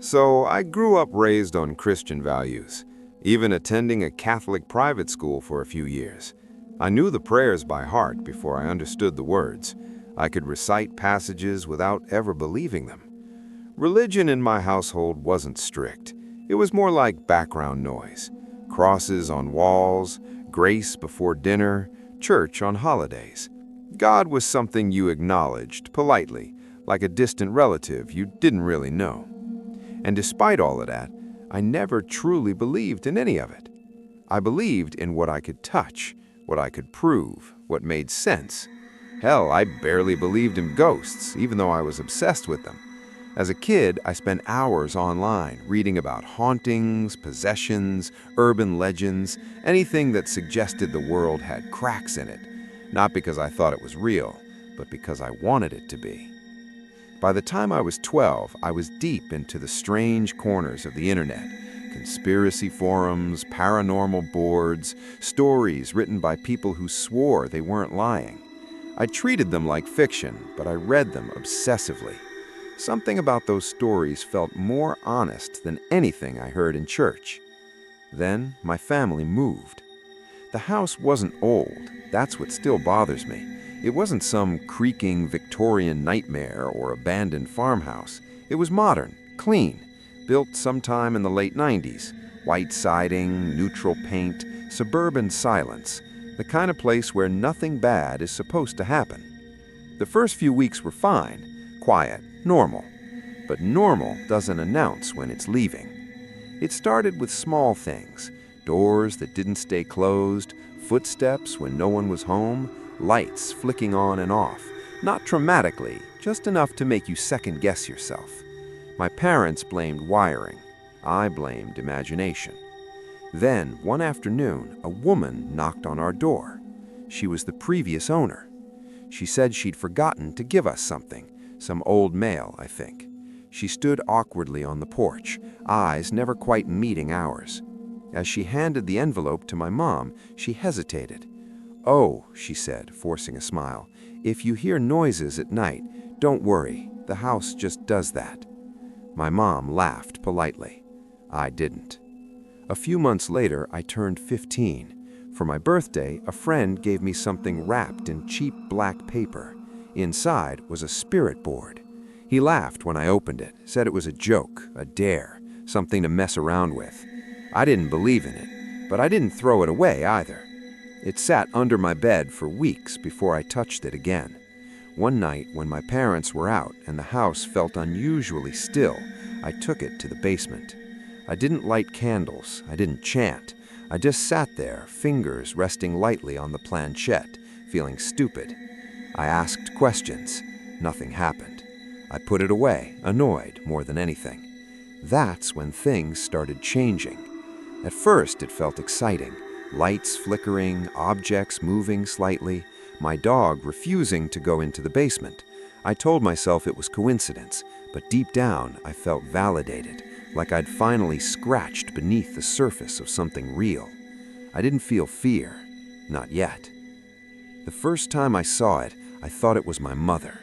So I grew up raised on Christian values, even attending a Catholic private school for a few years. I knew the prayers by heart before I understood the words. I could recite passages without ever believing them. Religion in my household wasn't strict. It was more like background noise. Crosses on walls, grace before dinner, church on holidays. God was something you acknowledged politely, like a distant relative you didn't really know. And despite all of that, I never truly believed in any of it. I believed in what I could touch, what I could prove, what made sense. Hell, I barely believed in ghosts, even though I was obsessed with them. As a kid, I spent hours online reading about hauntings, possessions, urban legends, anything that suggested the world had cracks in it. Not because I thought it was real, but because I wanted it to be. By the time I was 12, I was deep into the strange corners of the internet. Conspiracy forums, paranormal boards, stories written by people who swore they weren't lying. I treated them like fiction, but I read them obsessively. Something about those stories felt more honest than anything I heard in church. Then my family moved. The house wasn't old. That's what still bothers me. It wasn't some creaking Victorian nightmare or abandoned farmhouse. It was modern, clean, built sometime in the late 90s. White siding, neutral paint, suburban silence. The kind of place where nothing bad is supposed to happen. The first few weeks were fine, quiet, normal. But normal doesn't announce when it's leaving. It started with small things. Doors that didn't stay closed, footsteps when no one was home, lights flicking on and off. Not traumatically, just enough to make you second-guess yourself. My parents blamed wiring. I blamed imagination. Then, one afternoon, a woman knocked on our door. She was the previous owner. She said she'd forgotten to give us something, some old mail, I think. She stood awkwardly on the porch, eyes never quite meeting ours. As she handed the envelope to my mom, she hesitated. "Oh," she said, forcing a smile, "if you hear noises at night, don't worry. The house just does that." My mom laughed politely. I didn't. A few months later, I turned 15. For my birthday, a friend gave me something wrapped in cheap black paper. Inside was a spirit board. He laughed when I opened it, said it was a joke, a dare, something to mess around with. I didn't believe in it, but I didn't throw it away either. It sat under my bed for weeks before I touched it again. One night, when my parents were out and the house felt unusually still, I took it to the basement. I didn't light candles, I didn't chant. I just sat there, fingers resting lightly on the planchette, feeling stupid. I asked questions. Nothing happened. I put it away, annoyed more than anything. That's when things started changing. At first, it felt exciting. Lights flickering, objects moving slightly, my dog refusing to go into the basement. I told myself it was coincidence, but deep down, I felt validated, like I'd finally scratched beneath the surface of something real. I didn't feel fear, not yet. The first time I saw it, I thought it was my mother.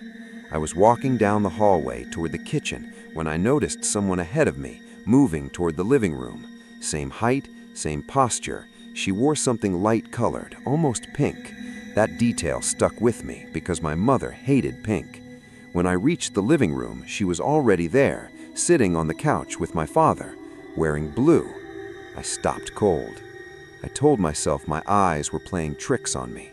I was walking down the hallway toward the kitchen when I noticed someone ahead of me, moving toward the living room. Same height, same posture. She wore something light-colored, almost pink. That detail stuck with me because my mother hated pink. When I reached the living room, she was already there, sitting on the couch with my father, wearing blue. I stopped cold. I told myself my eyes were playing tricks on me.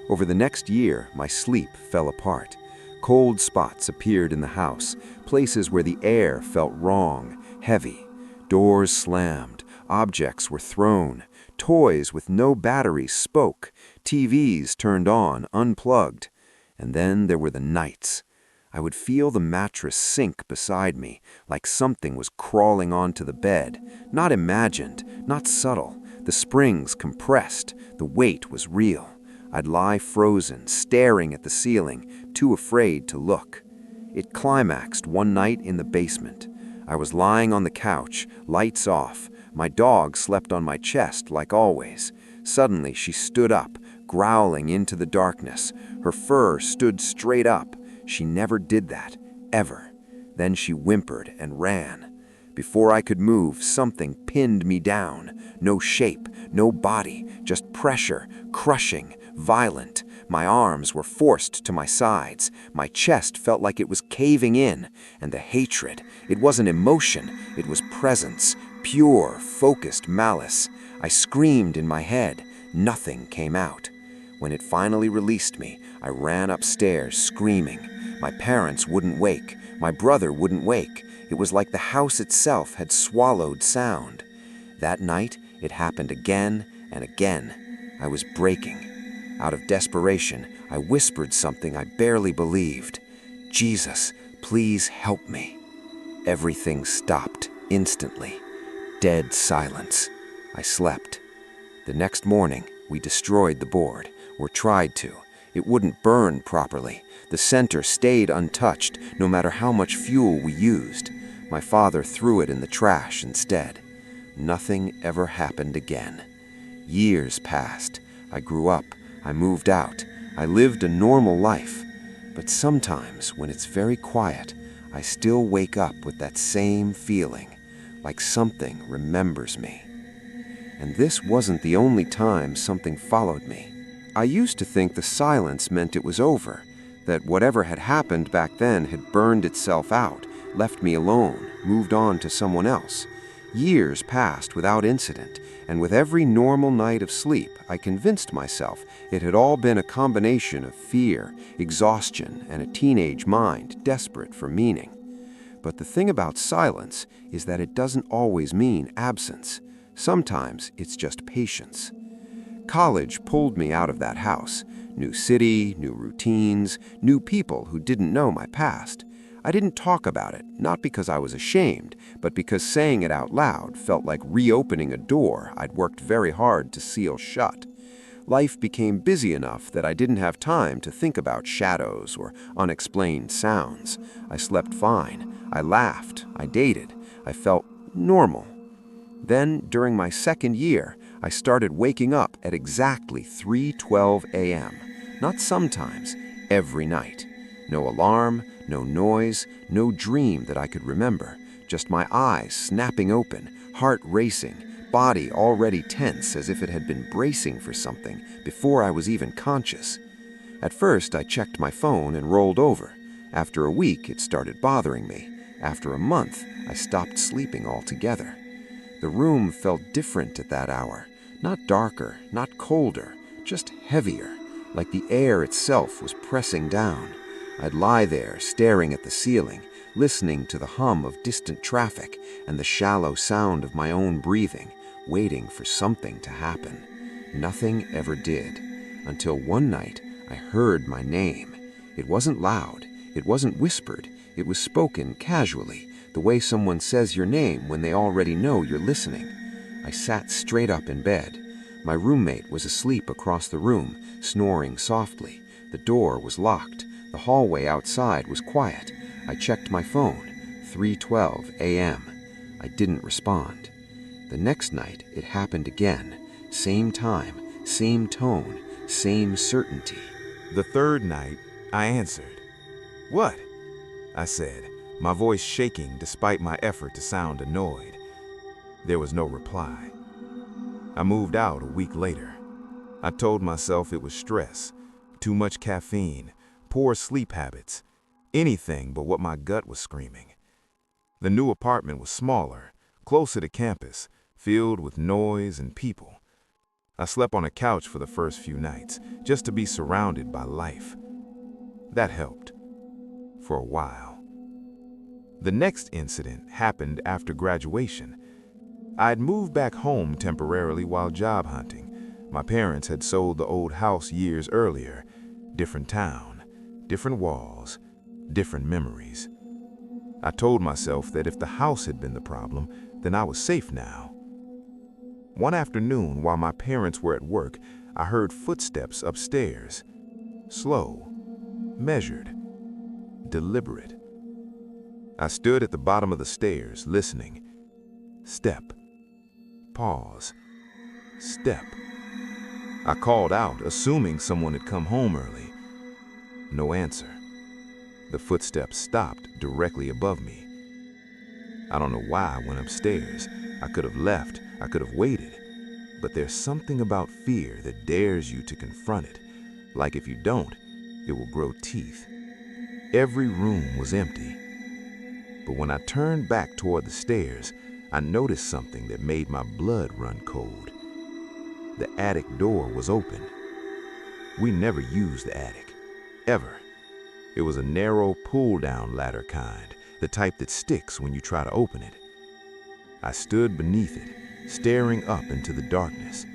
Over the next year, my sleep fell apart. Cold spots appeared in the house, places where the air felt wrong, heavy. Doors slammed, objects were thrown, toys with no batteries spoke, TVs turned on, unplugged. And then there were the nights. I would feel the mattress sink beside me, like something was crawling onto the bed. Not imagined, not subtle. The springs compressed, the weight was real. I'd lie frozen, staring at the ceiling, too afraid to look. It climaxed one night in the basement. I was lying on the couch, lights off. My dog slept on my chest, like always. Suddenly, she stood up, growling into the darkness. Her fur stood straight up. She never did that, ever. Then she whimpered and ran. Before I could move, something pinned me down. No shape, no body, just pressure, crushing, violent. My arms were forced to my sides. My chest felt like it was caving in. And the hatred, it wasn't emotion, it was presence, pure, focused malice. I screamed in my head. Nothing came out. When it finally released me, I ran upstairs screaming. My parents wouldn't wake. My brother wouldn't wake. It was like the house itself had swallowed sound. That night, it happened again and again. I was breaking. Out of desperation, I whispered something I barely believed. "Jesus, please help me." Everything stopped instantly. Dead silence. I slept. The next morning, we destroyed the board, or tried to. It wouldn't burn properly. The center stayed untouched, no matter how much fuel we used. My father threw it in the trash instead. Nothing ever happened again. Years passed. I grew up. I moved out. I lived a normal life. But sometimes, when it's very quiet, I still wake up with that same feeling, like something remembers me. And this wasn't the only time something followed me. I used to think the silence meant it was over, that whatever had happened back then had burned itself out, left me alone, moved on to someone else. Years passed without incident, and with every normal night of sleep, I convinced myself it had all been a combination of fear, exhaustion, and a teenage mind desperate for meaning. But the thing about silence is that it doesn't always mean absence. Sometimes it's just patience. College pulled me out of that house. New city, new routines, new people who didn't know my past. I didn't talk about it, not because I was ashamed, but because saying it out loud felt like reopening a door I'd worked very hard to seal shut. Life became busy enough that I didn't have time to think about shadows or unexplained sounds. I slept fine. I laughed. I dated. I felt normal. Then, during my second year, I started waking up at exactly 3:12 a.m. Not sometimes, every night. No alarm, no noise, no dream that I could remember. Just my eyes snapping open, heart racing, body already tense as if it had been bracing for something before I was even conscious. At first, I checked my phone and rolled over. After a week, it started bothering me. After a month, I stopped sleeping altogether. The room felt different at that hour. Not darker, not colder, just heavier, like the air itself was pressing down. I'd lie there, staring at the ceiling, listening to the hum of distant traffic and the shallow sound of my own breathing, waiting for something to happen. Nothing ever did, until one night I heard my name. It wasn't loud, it wasn't whispered, it was spoken casually, the way someone says your name when they already know you're listening. I sat straight up in bed. My roommate was asleep across the room, snoring softly. The door was locked. The hallway outside was quiet. I checked my phone. 3:12 a.m. I didn't respond. The next night, it happened again. Same time, same tone, same certainty. The third night, I answered. "What?" I said, my voice shaking despite my effort to sound annoyed. There was no reply. I moved out a week later. I told myself it was stress, too much caffeine, poor sleep habits, anything but what my gut was screaming. The new apartment was smaller, closer to campus, filled with noise and people. I slept on a couch for the first few nights, just to be surrounded by life. That helped, for a while. The next incident happened after graduation. I'd moved back home temporarily while job hunting. My parents had sold the old house years earlier. Different town, different walls, different memories. I told myself that if the house had been the problem, then I was safe now. One afternoon, while my parents were at work, I heard footsteps upstairs. Slow, measured, deliberate. I stood at the bottom of the stairs, listening. Step. Pause. Step. I called out, assuming someone had come home early. No answer. The footsteps stopped directly above me. I don't know why I went upstairs. I could have left, I could have waited. But there's something about fear that dares you to confront it. Like if you don't, it will grow teeth. Every room was empty. But when I turned back toward the stairs, I noticed something that made my blood run cold. The attic door was open. We never used the attic, ever. It was a narrow pull-down ladder kind, the type that sticks when you try to open it. I stood beneath it, staring up into the darkness,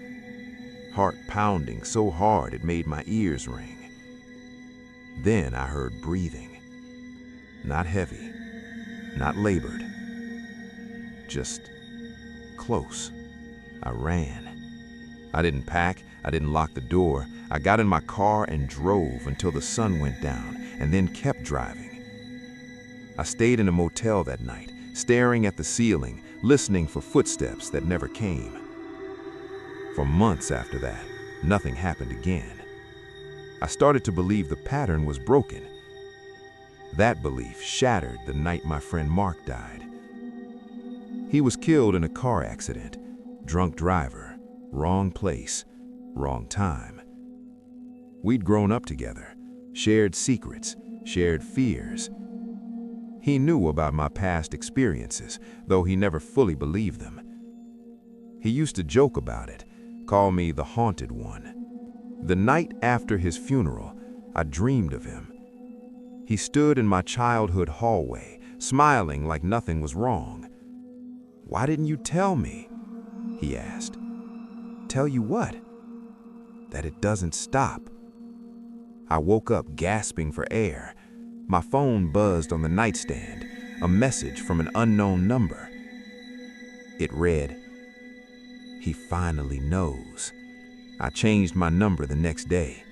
heart pounding so hard it made my ears ring. Then I heard breathing. Not heavy, not labored, just close. I ran. I didn't pack, I didn't lock the door. I got in my car and drove until the sun went down, and then kept driving. I stayed in a motel that night, staring at the ceiling, listening for footsteps that never came. For months after that, nothing happened again. I started to believe the pattern was broken. That belief shattered the night my friend Mark died. He was killed in a car accident. Drunk driver, wrong place, wrong time. We'd grown up together, shared secrets, shared fears. He knew about my past experiences, though he never fully believed them. He used to joke about it, call me the haunted one. The night after his funeral, I dreamed of him. He stood in my childhood hallway, smiling like nothing was wrong. "Why didn't you tell me?" he asked. "Tell you what?" "That it doesn't stop." I woke up gasping for air. My phone buzzed on the nightstand, a message from an unknown number. It read, "He finally knows." I changed my number the next day.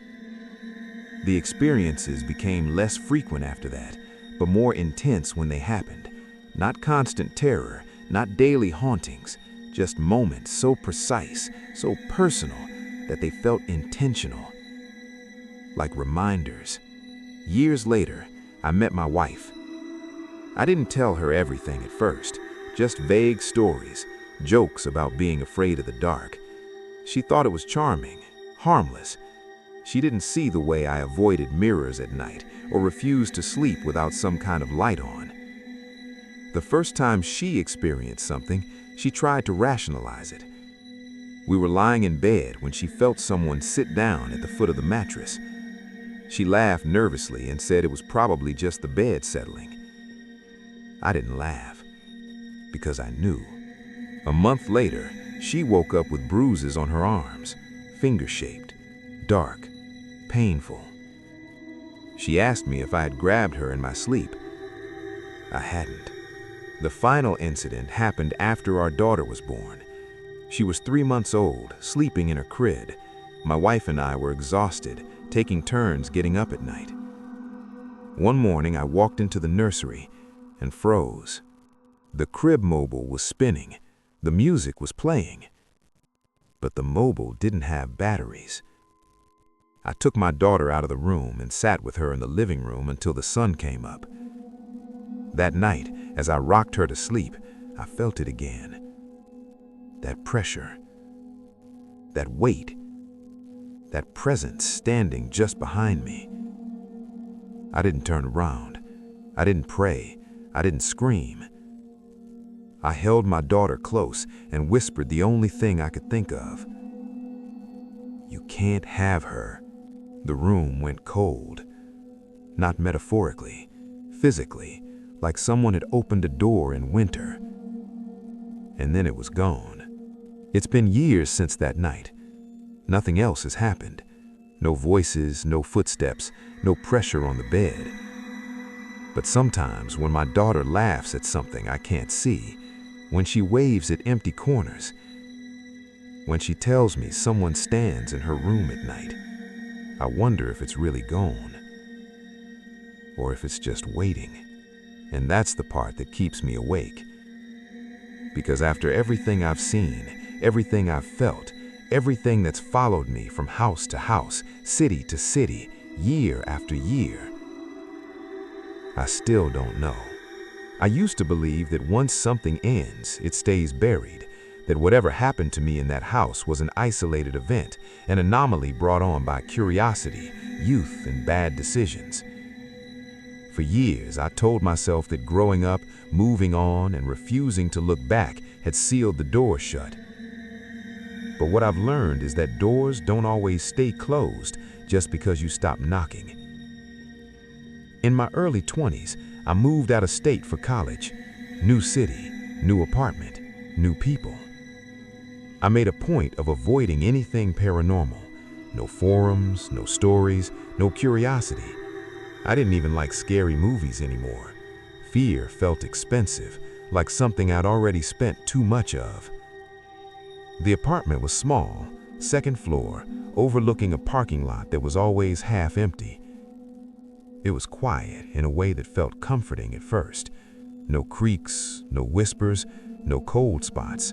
The experiences became less frequent after that, but more intense when they happened. Not constant terror, not daily hauntings, just moments so precise, so personal, that they felt intentional. Like reminders. Years later, I met my wife. I didn't tell her everything at first, just vague stories, jokes about being afraid of the dark. She thought it was charming, harmless. She didn't see the way I avoided mirrors at night or refused to sleep without some kind of light on. The first time she experienced something, she tried to rationalize it. We were lying in bed when she felt someone sit down at the foot of the mattress. She laughed nervously and said it was probably just the bed settling. I didn't laugh, because I knew. A month later, she woke up with bruises on her arms, finger-shaped, dark, painful. She asked me if I had grabbed her in my sleep. I hadn't. The final incident happened after our daughter was born. She was 3 months old, sleeping in her crib. My wife and I were exhausted, taking turns getting up at night. One morning, I walked into the nursery and froze. The crib mobile was spinning. The music was playing. But the mobile didn't have batteries. I took my daughter out of the room and sat with her in the living room until the sun came up. That night, as I rocked her to sleep, I felt it again. That pressure, that weight, that presence standing just behind me. I didn't turn around. I didn't pray. I didn't scream. I held my daughter close and whispered the only thing I could think of. "You can't have her." The room went cold. Not metaphorically, physically, like someone had opened a door in winter. And then it was gone. It's been years since that night. Nothing else has happened. No voices, no footsteps, no pressure on the bed. But sometimes when my daughter laughs at something I can't see, when she waves at empty corners, when she tells me someone stands in her room at night, I wonder if it's really gone, or if it's just waiting. And that's the part that keeps me awake. Because after everything I've seen, everything I've felt, everything that's followed me from house to house, city to city, year after year, I still don't know. I used to believe that once something ends, it stays buried, that whatever happened to me in that house was an isolated event, an anomaly brought on by curiosity, youth, and bad decisions. For years, I told myself that growing up, moving on, and refusing to look back had sealed the door shut. But what I've learned is that doors don't always stay closed just because you stop knocking. In my early 20s, I moved out of state for college. New city, new apartment, new people. I made a point of avoiding anything paranormal. No forums, no stories, no curiosity. I didn't even like scary movies anymore. Fear felt expensive, like something I'd already spent too much of. The apartment was small, second floor, overlooking a parking lot that was always half empty. It was quiet in a way that felt comforting at first. No creaks, no whispers, no cold spots.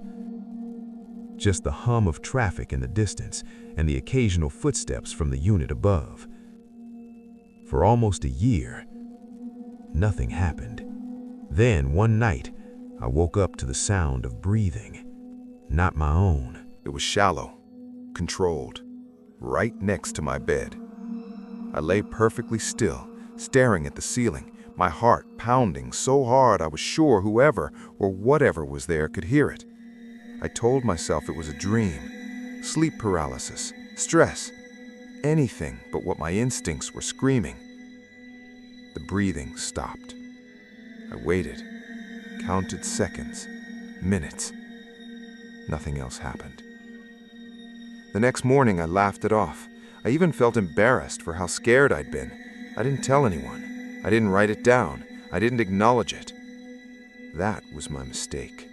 Just the hum of traffic in the distance and the occasional footsteps from the unit above. For almost a year, nothing happened. Then, one night, I woke up to the sound of breathing, not my own. It was shallow, controlled, right next to my bed. I lay perfectly still, staring at the ceiling, my heart pounding so hard I was sure whoever or whatever was there could hear it. I told myself it was a dream, sleep paralysis, stress, anything but what my instincts were screaming. The breathing stopped. I waited, counted seconds, minutes. Nothing else happened. The next morning, I laughed it off. I even felt embarrassed for how scared I'd been. I didn't tell anyone. I didn't write it down. I didn't acknowledge it. That was my mistake.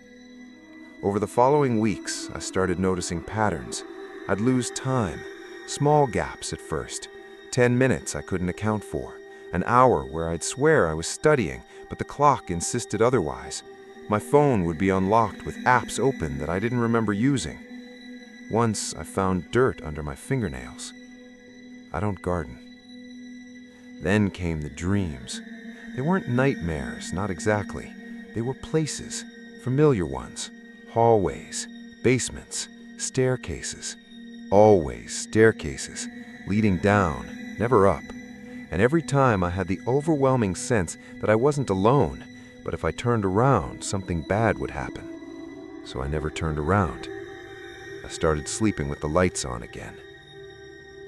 Over the following weeks, I started noticing patterns. I'd lose time, small gaps at first. 10 minutes I couldn't account for. An hour where I'd swear I was studying, but the clock insisted otherwise. My phone would be unlocked with apps open that I didn't remember using. Once I found dirt under my fingernails. I don't garden. Then came the dreams. They weren't nightmares, not exactly. They were places, familiar ones. Hallways, basements, staircases. Always staircases, leading down, never up. And every time I had the overwhelming sense that I wasn't alone, but if I turned around, something bad would happen. So I never turned around. I started sleeping with the lights on again.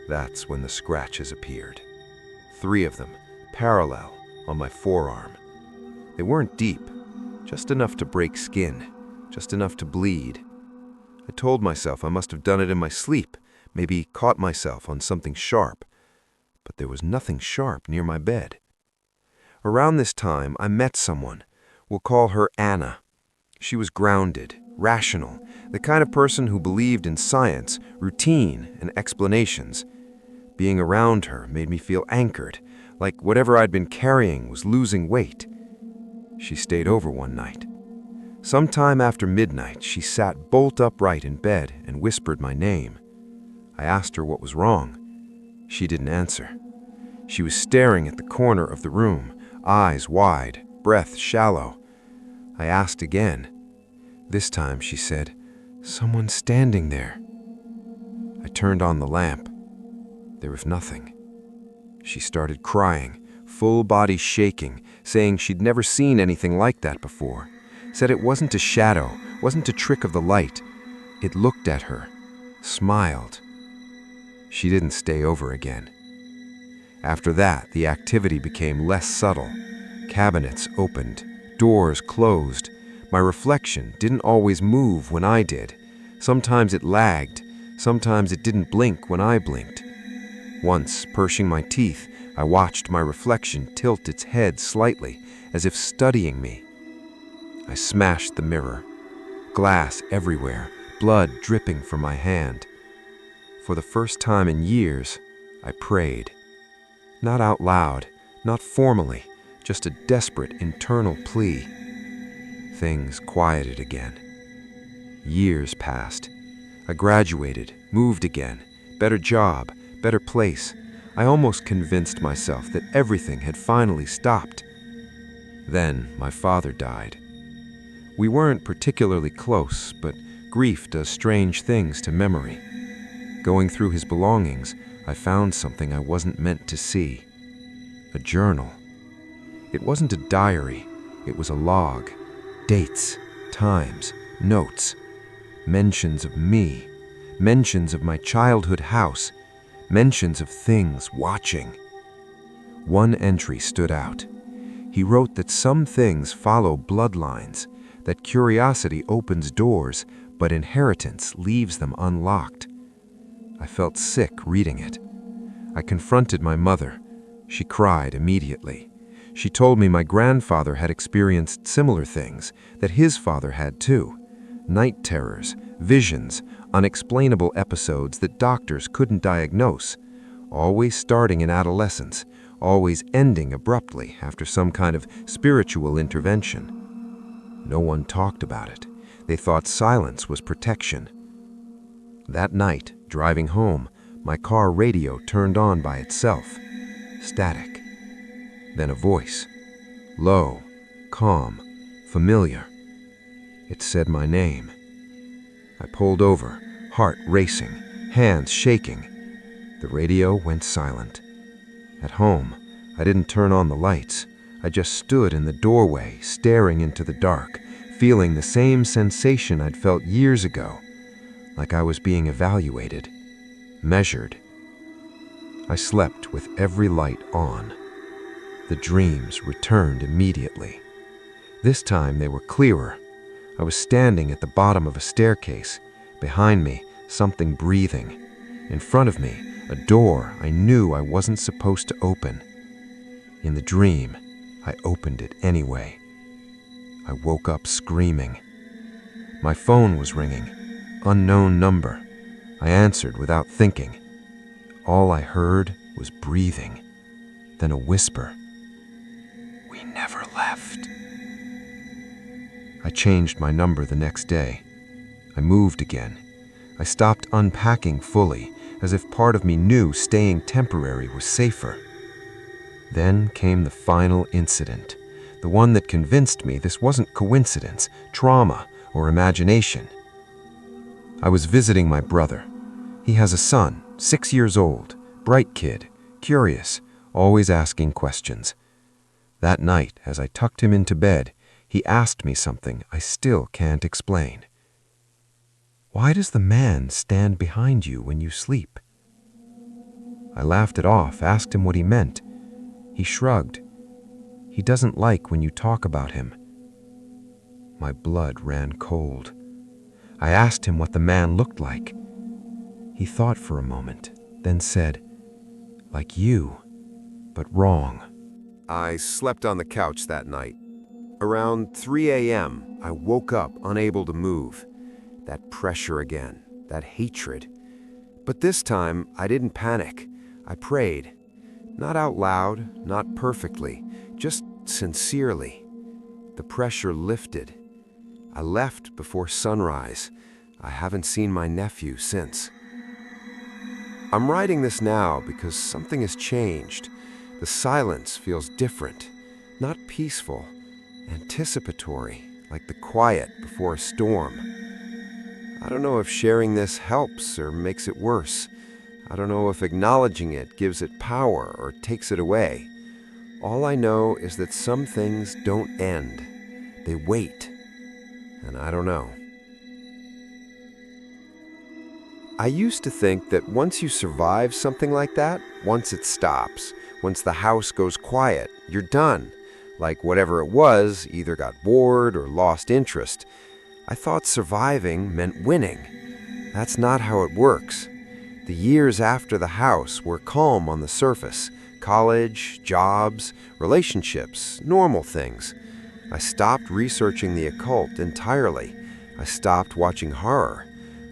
That's when the scratches appeared. 3 of them, parallel, on my forearm. They weren't deep, just enough to break skin, just enough to bleed. I told myself I must have done it in my sleep, maybe caught myself on something sharp. But there was nothing sharp near my bed. Around this time, I met someone. We'll call her Anna. She was grounded, rational, the kind of person who believed in science, routine, and explanations. Being around her made me feel anchored, like whatever I'd been carrying was losing weight. She stayed over one night. Sometime after midnight, she sat bolt upright in bed and whispered my name. I asked her what was wrong. She didn't answer. She was staring at the corner of the room, eyes wide, breath shallow. I asked again. This time she said, "Someone's standing there." I turned on the lamp. There was nothing. She started crying, full body shaking, saying she'd never seen anything like that before. Said it wasn't a shadow, wasn't a trick of the light. It looked at her, smiled. She didn't stay over again. After that, the activity became less subtle. Cabinets opened, doors closed. My reflection didn't always move when I did. Sometimes it lagged, sometimes it didn't blink when I blinked. Once, perching my teeth, I watched my reflection tilt its head slightly, as if studying me. I smashed the mirror. Glass everywhere, blood dripping from my hand. For the first time in years, I prayed. Not out loud, not formally, just a desperate internal plea. Things quieted again. Years passed. I graduated, moved again, better job, better place. I almost convinced myself that everything had finally stopped. Then my father died. We weren't particularly close, but grief does strange things to memory. Going through his belongings, I found something I wasn't meant to see. A journal. It wasn't a diary, it was a log. Dates, times, notes. Mentions of me. Mentions of my childhood house. Mentions of things watching. One entry stood out. He wrote that some things follow bloodlines, that curiosity opens doors, but inheritance leaves them unlocked. I felt sick reading it. I confronted my mother. She cried immediately. She told me my grandfather had experienced similar things, that his father had too. Night terrors, visions, unexplainable episodes that doctors couldn't diagnose, always starting in adolescence, always ending abruptly after some kind of spiritual intervention. No one talked about it. They thought silence was protection. That night, driving home, my car radio turned on by itself. Static. Then a voice. Low, calm, familiar. It said my name. I pulled over, heart racing, hands shaking. The radio went silent. At home, I didn't turn on the lights. I just stood in the doorway, staring into the dark, feeling the same sensation I'd felt years ago, like I was being evaluated, measured. I slept with every light on. The dreams returned immediately. This time they were clearer. I was standing at the bottom of a staircase. Behind me, something breathing. In front of me, a door I knew I wasn't supposed to open. In the dream, I opened it anyway. I woke up screaming. My phone was ringing. Unknown number. I answered without thinking. All I heard was breathing. Then a whisper. We never left. I changed my number the next day. I moved again. I stopped unpacking fully, as if part of me knew staying temporary was safer. Then came the final incident, the one that convinced me this wasn't coincidence, trauma, or imagination. I was visiting my brother. He has a son, 6 years old, bright kid, curious, always asking questions. That night, as I tucked him into bed, he asked me something I still can't explain. Why does the man stand behind you when you sleep? I laughed it off, asked him what he meant. He shrugged. He doesn't like when you talk about him. My blood ran cold. I asked him what the man looked like. He thought for a moment, then said, like you, but wrong. I slept on the couch that night. Around 3 a.m., I woke up unable to move. That pressure again, that hatred. But this time, I didn't panic. I prayed. Not out loud, not perfectly, just sincerely. The pressure lifted. I left before sunrise. I haven't seen my nephew since. I'm writing this now because something has changed. The silence feels different, not peaceful, anticipatory, like the quiet before a storm. I don't know if sharing this helps or makes it worse. I don't know if acknowledging it gives it power or takes it away. All I know is that some things don't end. They wait. And I don't know. I used to think that once you survive something like that, once it stops, once the house goes quiet, you're done. Like whatever it was, either got bored or lost interest. I thought surviving meant winning. That's not how it works. The years after the house were calm on the surface. College, jobs, relationships, normal things. I stopped researching the occult entirely. I stopped watching horror.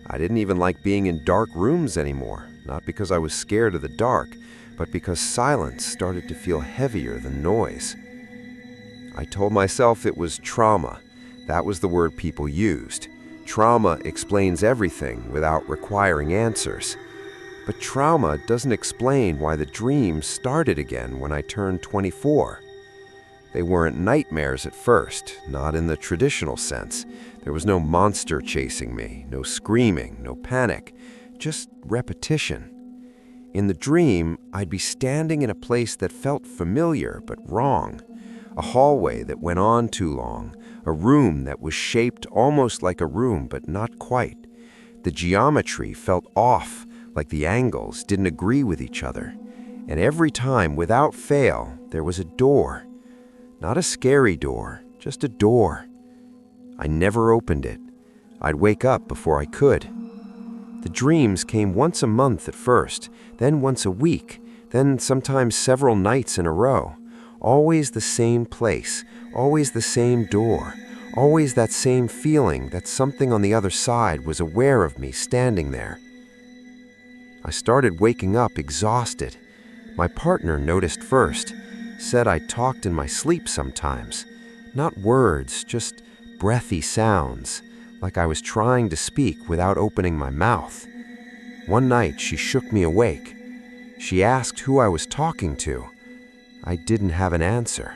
I didn't even like being in dark rooms anymore, not because I was scared of the dark, but because silence started to feel heavier than noise. I told myself it was trauma. That was the word people used. Trauma explains everything without requiring answers. But trauma doesn't explain why the dreams started again when I turned 24. They weren't nightmares at first, not in the traditional sense. There was no monster chasing me, no screaming, no panic, just repetition. In the dream, I'd be standing in a place that felt familiar but wrong. A hallway that went on too long, a room that was shaped almost like a room but not quite. The geometry felt off, like the angles didn't agree with each other. And every time, without fail, there was a door. Not a scary door, just a door. I never opened it. I'd wake up before I could. The dreams came once a month at first, then once a week, then sometimes several nights in a row. Always the same place, always the same door, always that same feeling that something on the other side was aware of me standing there. I started waking up exhausted. My partner noticed first, said I talked in my sleep sometimes. Not words, just breathy sounds, like I was trying to speak without opening my mouth. One night she shook me awake. She asked who I was talking to. I didn't have an answer.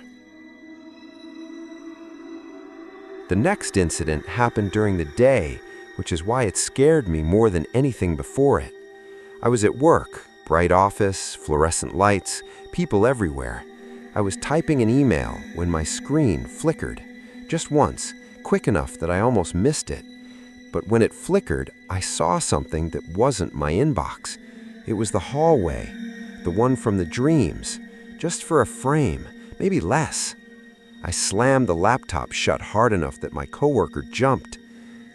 The next incident happened during the day, which is why it scared me more than anything before it. I was at work, bright office, fluorescent lights, people everywhere. I was typing an email when my screen flickered, just once, quick enough that I almost missed it. But when it flickered, I saw something that wasn't my inbox. It was the hallway, the one from the dreams, just for a frame, maybe less. I slammed the laptop shut hard enough that my coworker jumped.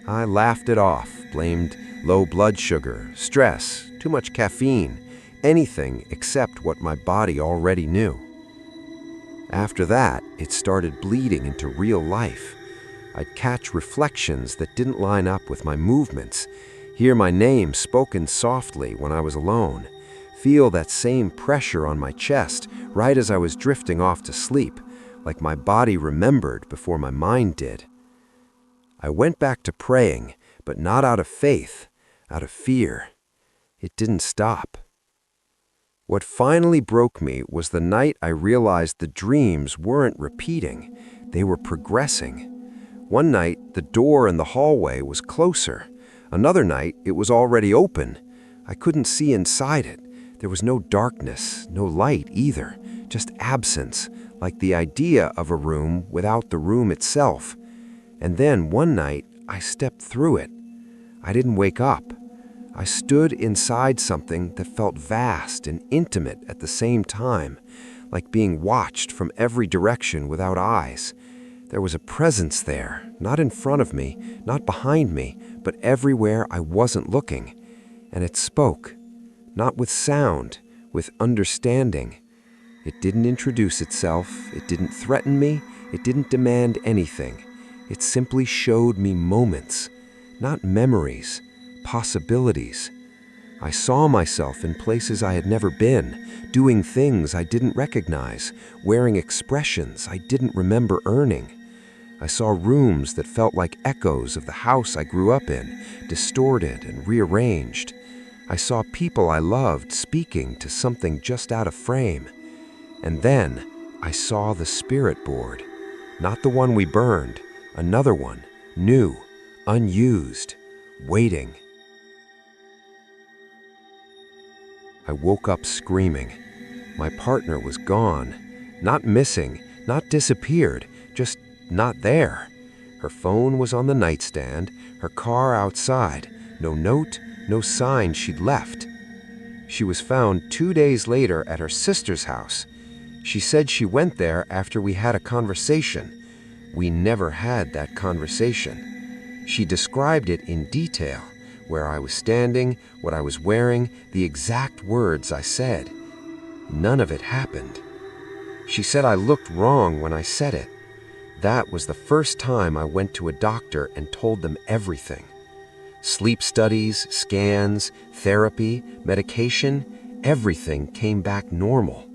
I laughed it off, blamed low blood sugar, stress, too much caffeine, anything except what my body already knew. After that, it started bleeding into real life. I'd catch reflections that didn't line up with my movements, hear my name spoken softly when I was alone, feel that same pressure on my chest right as I was drifting off to sleep, like my body remembered before my mind did. I went back to praying, but not out of faith, out of fear. It didn't stop. What finally broke me was the night I realized the dreams weren't repeating, they were progressing. One night, the door in the hallway was closer. Another night, it was already open. I couldn't see inside it. There was no darkness, no light either, just absence, like the idea of a room without the room itself. And then one night, I stepped through it. I didn't wake up. I stood inside something that felt vast and intimate at the same time, like being watched from every direction without eyes. There was a presence there, not in front of me, not behind me, but everywhere I wasn't looking. And it spoke, not with sound, with understanding. It didn't introduce itself, it didn't threaten me, it didn't demand anything. It simply showed me moments, not memories, possibilities. I saw myself in places I had never been, doing things I didn't recognize, wearing expressions I didn't remember earning. I saw rooms that felt like echoes of the house I grew up in, distorted and rearranged. I saw people I loved speaking to something just out of frame. And then I saw the spirit board, not the one we burned, another one, new, unused, waiting. I woke up screaming. My partner was gone, not missing, not disappeared, just not there. Her phone was on the nightstand, her car outside, no note, no sign she'd left. She was found 2 days later at her sister's house. She said she went there after we had a conversation. We never had that conversation. She described it in detail, where I was standing, what I was wearing, the exact words I said. None of it happened. She said I looked wrong when I said it. That was the first time I went to a doctor and told them everything. Sleep studies, scans, therapy, medication, everything came back normal.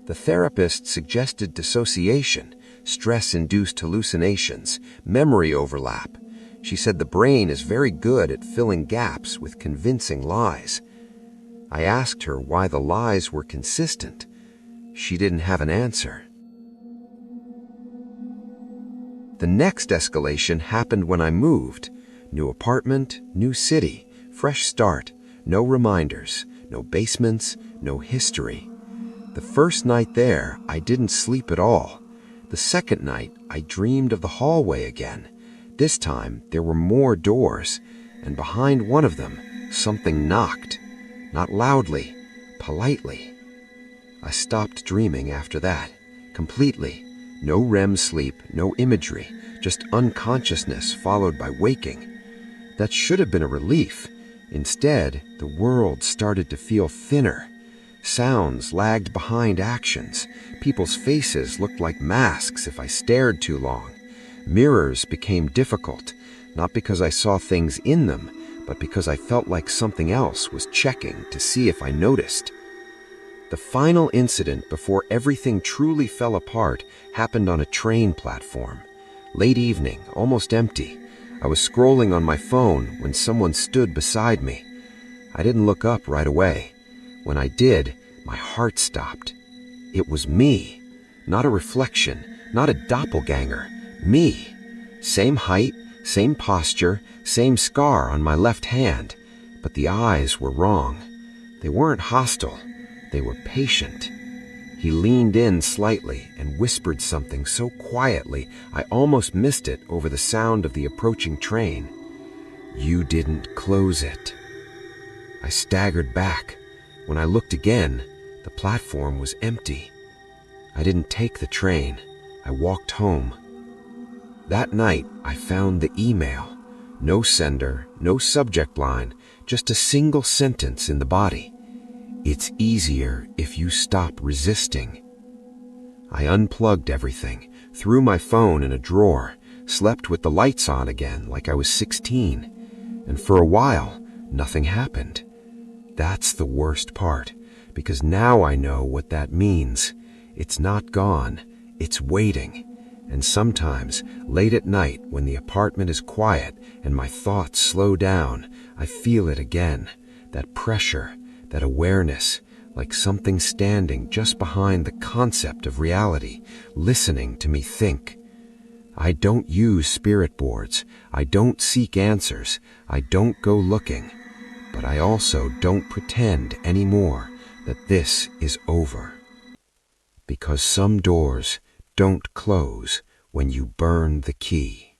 The therapist suggested dissociation, stress-induced hallucinations, memory overlap. She said the brain is very good at filling gaps with convincing lies. I asked her why the lies were consistent. She didn't have an answer. The next escalation happened when I moved. New apartment, new city, fresh start, no reminders, no basements, no history. The first night there, I didn't sleep at all. The second night, I dreamed of the hallway again. This time, there were more doors, and behind one of them, something knocked. Not loudly, politely. I stopped dreaming after that, completely. No REM sleep, no imagery, just unconsciousness followed by waking. That should have been a relief. Instead, the world started to feel thinner. Sounds lagged behind actions. People's faces looked like masks if I stared too long. Mirrors became difficult, not because I saw things in them, but because I felt like something else was checking to see if I noticed. The final incident before everything truly fell apart happened on a train platform. Late evening, almost empty. I was scrolling on my phone when someone stood beside me. I didn't look up right away. When I did, my heart stopped. It was me. Not a reflection, not a doppelganger. Me. Same height, same posture, same scar on my left hand. But the eyes were wrong. They weren't hostile. They were patient. He leaned in slightly and whispered something so quietly I almost missed it over the sound of the approaching train. "You didn't close it." I staggered back. When I looked again, the platform was empty. I didn't take the train. I walked home. That night, I found the email. No sender, no subject line, just a single sentence in the body. "It's easier if you stop resisting." I unplugged everything, threw my phone in a drawer, slept with the lights on again like I was 16. And for a while, nothing happened. That's the worst part, because now I know what that means. It's not gone, it's waiting. And sometimes, late at night, when the apartment is quiet and my thoughts slow down, I feel it again. That pressure, that awareness, like something standing just behind the concept of reality, listening to me think. I don't use spirit boards. I don't seek answers. I don't go looking. But I also don't pretend anymore that this is over. Because some doors don't close when you burn the key.